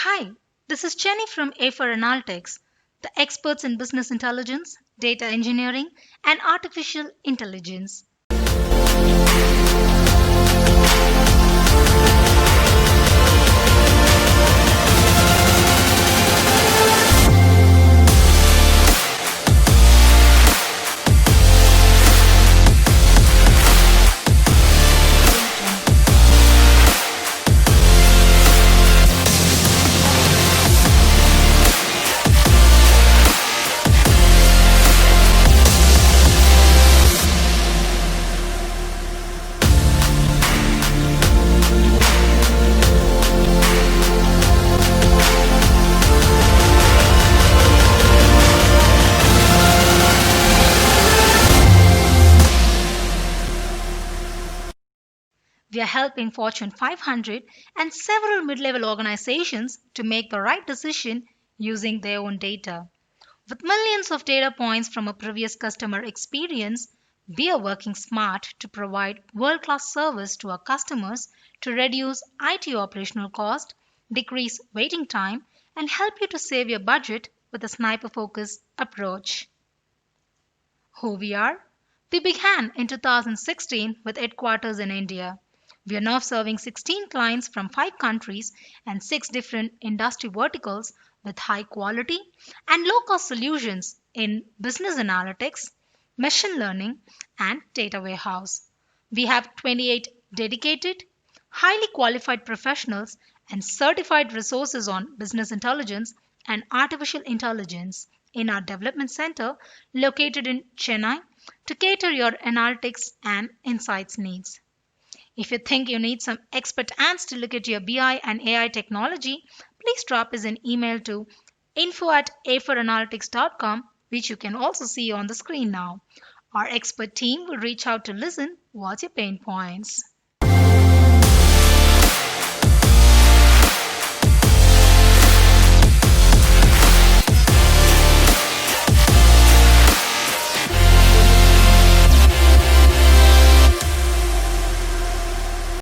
Hi, this is Jenny from AforAnalytics, the experts in business intelligence, data engineering, and artificial intelligence. We are helping Fortune 500 and several mid level organizations to make the right decision using their own data. With millions of data points from a previous customer experience, we are working smart to provide world class service to our customers to reduce IT operational cost, decrease waiting time, and help you to save your budget with a sniper focused approach. Who we are? We began in 2016 with headquarters in India. We are now serving 16 clients from 5 countries and 6 different industry verticals with high quality and low cost solutions in business analytics, machine learning, and data warehouse. We have 28 dedicated, highly qualified professionals and certified resources on business intelligence and artificial intelligence in our development center located in Chennai to cater your analytics and insights needs. If you think you need some expert hands to look at your BI and AI technology, please drop us an email to info@aforanalytics.com, which you can also see on the screen now. Our expert team will reach out to listen what's your pain points.